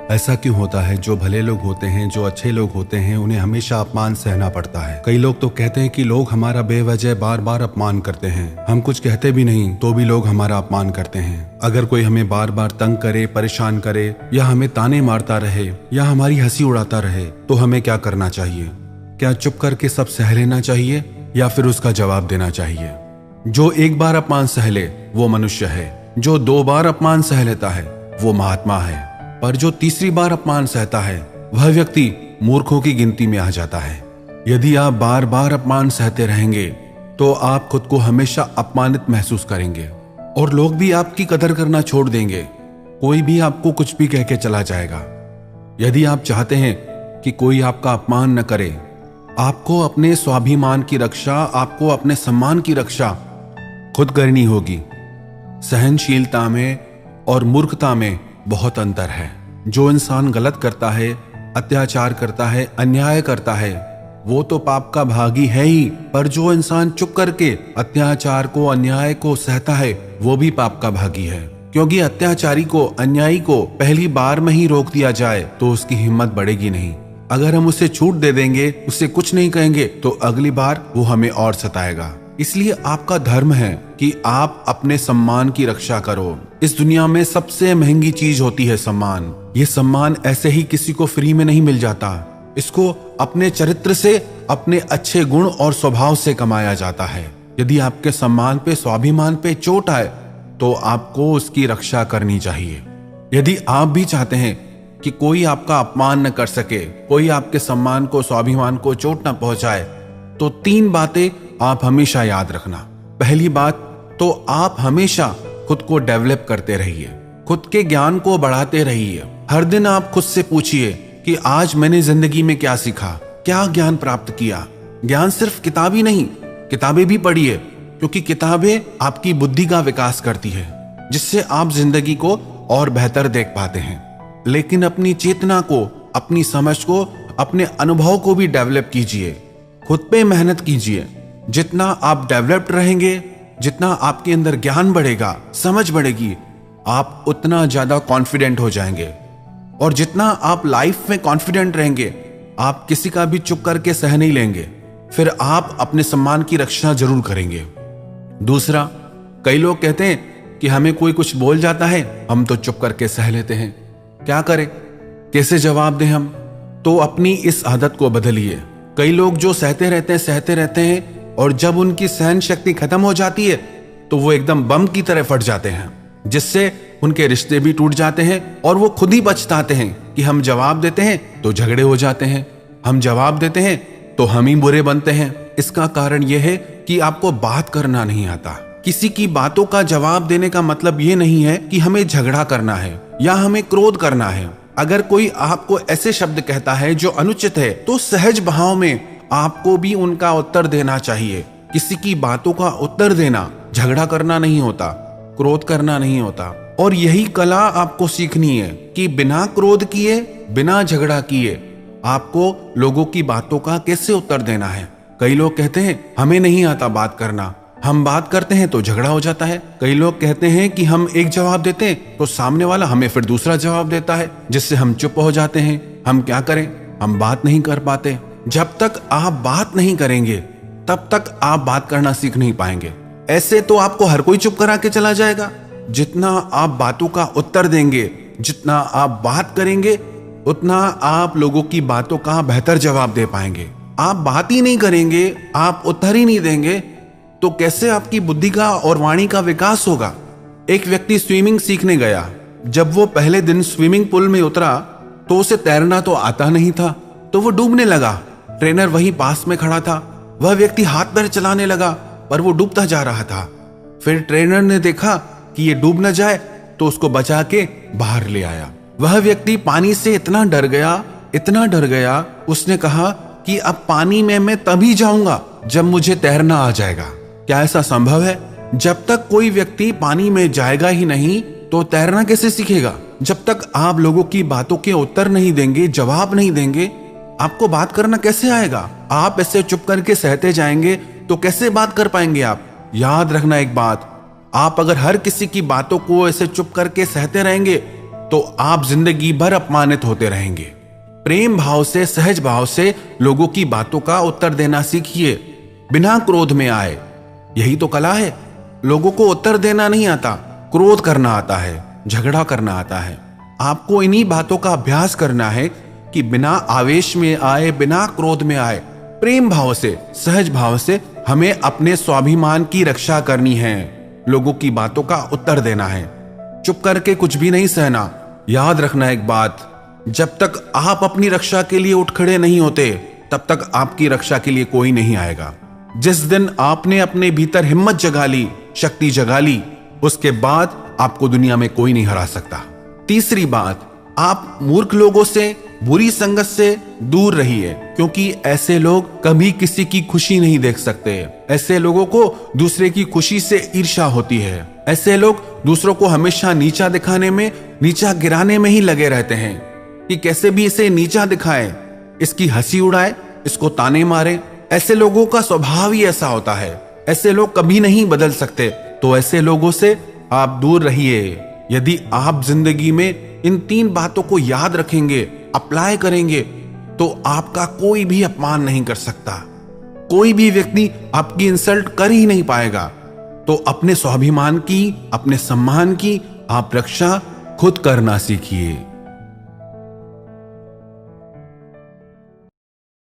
ऐसा क्यों होता है? जो भले लोग होते हैं, जो अच्छे लोग होते हैं, उन्हें हमेशा अपमान सहना पड़ता है। कई लोग तो कहते हैं कि लोग हमारा बेवजह बार बार अपमान करते हैं। हम कुछ कहते भी नहीं तो भी लोग हमारा अपमान करते हैं। अगर कोई हमें बार बार तंग करे, परेशान करे, या हमें ताने मारता रहे, या हमारी हंसी उड़ाता रहे, तो हमें क्या करना चाहिए? क्या चुप करके सब सह लेना चाहिए या फिर उसका जवाब देना चाहिए? जो एक बार अपमान सह ले वो मनुष्य है, जो 2 बार अपमान सह लेता है वो महात्मा है, पर जो तीसरी बार अपमान सहता है वह व्यक्ति मूर्खों की गिनती में आ जाता है। यदि आप बार बार अपमान सहते रहेंगे तो आप खुद को हमेशा अपमानित महसूस करेंगे और लोग भी आपकी कदर करना छोड़ देंगे। कोई भी आपको कुछ भी कह के चला जाएगा। यदि आप चाहते हैं कि कोई आपका अपमान न करे, आपको अपने स्वाभिमान की रक्षा, आपको अपने सम्मान की रक्षा खुद करनी होगी। सहनशीलता में और मूर्खता में बहुत अंतर है। जो इंसान गलत करता है, अत्याचार करता है, अन्याय करता है, वो तो पाप का भागी है ही, पर जो इंसान चुप करके अत्याचार को, अन्याय को सहता है वो भी पाप का भागी है। क्योंकि अत्याचारी को, अन्यायी को पहली बार में ही रोक दिया जाए तो उसकी हिम्मत बढ़ेगी नहीं। अगर हम उसे छूट दे देंगे, उसे कुछ नहीं कहेंगे, तो अगली बार वो हमें और सताएगा। इसलिए आपका धर्म है कि आप अपने सम्मान की रक्षा करो। इस दुनिया में सबसे महंगी चीज होती है सम्मान। ये सम्मान ऐसे ही किसी को फ्री में नहीं मिल जाता। इसको अपने चरित्र से, अपने अच्छे गुण और स्वभाव से कमाया जाता है। यदि आपके सम्मान पे, स्वाभिमान पे चोट आए तो आपको उसकी रक्षा करनी चाहिए। यदि आप भी चाहते हैं कि कोई आपका अपमान न कर सके, कोई आपके सम्मान को, स्वाभिमान को चोट न पहुंचाए, तो 3 बातें आप हमेशा याद रखना। पहली बात तो आप हमेशा खुद को डेवलप करते रहिए, खुद के ज्ञान को बढ़ाते रहिए। हर दिन आप खुद से पूछिए कि आज मैंने जिंदगी में क्या सीखा, क्या ज्ञान प्राप्त किया। ज्ञान सिर्फ किताबी नहीं, किताबें भी पढ़िए, क्योंकि किताबें आपकी बुद्धि का विकास करती है, जिससे आप जिंदगी को और बेहतर देख पाते हैं। लेकिन अपनी चेतना को, अपनी समझ को, अपने अनुभव को भी डेवलप कीजिए। खुद पे मेहनत कीजिए। जितना आप डेवलप्ड रहेंगे, जितना आपके अंदर ज्ञान बढ़ेगा, समझ बढ़ेगी, आप उतना ज्यादा कॉन्फिडेंट हो जाएंगे। और जितना आप लाइफ में कॉन्फिडेंट रहेंगे, आप किसी का भी चुप करके सह नहीं लेंगे, फिर आप अपने सम्मान की रक्षा जरूर करेंगे। दूसरा, कई लोग कहते हैं कि हमें कोई कुछ बोल जाता है, हम तो चुप करके सह लेते हैं। क्या करें, कैसे जवाब दें हम? तो अपनी इस आदत को बदलिए। कई लोग जो सहते रहते हैं और जब उनकी सहन शक्ति खत्म हो जाती है तो वो एकदम बम की तरह फट जाते हैं, जिससे उनके रिश्ते भी टूट जाते हैं और वो खुद ही पछताते हैं कि हम जवाब देते हैं तो झगड़े हो जाते हैं, हम जवाब देते हैं तो हम ही बुरे बनते हैं। इसका कारण यह है कि आपको बात करना नहीं आता। किसी की बातों का जवाब देने का मतलब ये नहीं है कि हमें झगड़ा करना है या हमें क्रोध करना है। अगर कोई आपको ऐसे शब्द कहता है जो अनुचित है, तो सहज भाव में आपको भी उनका उत्तर देना चाहिए। किसी की बातों का उत्तर देना झगड़ा करना नहीं होता, क्रोध करना नहीं होता। और यही कला आपको सीखनी है कि बिना क्रोध किए, बिना झगड़ा किए आपको लोगों की बातों का कैसे उत्तर देना है। कई लोग कहते हैं हमें नहीं आता बात करना, हम बात करते हैं तो झगड़ा हो जाता है। कई लोग कहते हैं कि हम एक जवाब देते हैं तो सामने वाला हमें फिर दूसरा जवाब देता है, जिससे हम चुप हो जाते हैं। हम क्या करें, हम बात नहीं कर पाते। जब तक आप बात नहीं करेंगे तब तक आप बात करना सीख नहीं पाएंगे। ऐसे तो आपको हर कोई चुप करा के चला जाएगा। जितना आप बातों का उत्तर देंगे, जितना आप बात करेंगे, उतना आप लोगों की बातों का बेहतर जवाब दे पाएंगे। आप बात ही नहीं करेंगे, आप उत्तर ही नहीं देंगे, तो कैसे आपकी बुद्धि का और वाणी का विकास होगा। एक व्यक्ति स्विमिंग सीखने गया। जब वो पहले दिन स्विमिंग पूल में उतरा तो उसे तैरना तो आता नहीं था, तो वो डूबने लगा। ट्रेनर वहीं पास में खड़ा था। वह व्यक्ति हाथ पैर चलाने लगा, पर वो डूबता जा रहा था। फिर ट्रेनर ने देखा कि ये डूब न जाए तो उसको बचा के बाहर ले आया। वह व्यक्ति पानी से इतना डर गया, उसने कहा कि अब पानी में मैं तभी जाऊंगा जब मुझे तैरना आ जाएगा। क्या ऐसा संभव है? जब तक कोई व्यक्ति पानी में जाएगा ही नहीं तो तैरना कैसे सीखेगा? जब तक आप लोगों की बातों के उत्तर नहीं देंगे, जवाब नहीं देंगे, आपको बात करना कैसे आएगा? आप ऐसे चुप करके सहते जाएंगे तो कैसे बात कर पाएंगे आप? याद रखना एक बात, आप अगर हर किसी की बातों को ऐसे चुप करके सहते रहेंगे तो आप जिंदगी भर अपमानित होते रहेंगे। प्रेम भाव से, सहज भाव से लोगों की बातों का उत्तर देना सीखिए, बिना क्रोध में आए। यही तो कला है। लोगों को उत्तर देना नहीं आता, क्रोध करना आता है, झगड़ा करना आता है। आपको इन्हीं बातों का अभ्यास करना है कि बिना आवेश में आए, बिना क्रोध में आए, प्रेम भाव से, सहज भाव से हमें अपने स्वाभिमान की रक्षा करनी है। लोगों की बातों का उत्तर देना है, चुप करके कुछ भी नहीं सहना। याद रखना एक बात, जब तक आप अपनी रक्षा के लिए उठ खड़े नहीं होते, तब तक आपकी रक्षा के लिए कोई नहीं आएगा। जिस दिन आपने अपने भीतर हिम्मत जगा ली, शक्ति जगा ली, उसके बाद आपको दुनिया में कोई नहीं हरा सकता। तीसरी बात, आप मूर्ख लोगों से, बुरी संगत से दूर रहिए, क्योंकि ऐसे लोग कभी किसी की खुशी नहीं देख सकते। ऐसे लोगों को दूसरे की खुशी से ईर्ष्या होती है। ऐसे लोग दूसरों को हमेशा नीचा दिखाने में, नीचा गिराने में ही लगे रहते हैं कि कैसे भी इसे नीचा दिखाएं, इसकी हंसी उड़ाए, इसको ताने मारे। ऐसे लोगों का स्वभाव ही ऐसा होता है। ऐसे लोग कभी नहीं बदल सकते। तो ऐसे लोगों से आप दूर रहिए। यदि आप जिंदगी में इन 3 बातों को याद रखेंगे, अप्लाई करेंगे, तो आपका कोई भी अपमान नहीं कर सकता। कोई भी व्यक्ति आपकी इंसल्ट कर ही नहीं पाएगा। तो अपने स्वाभिमान की, अपने सम्मान की आप रक्षा खुद करना सीखिए।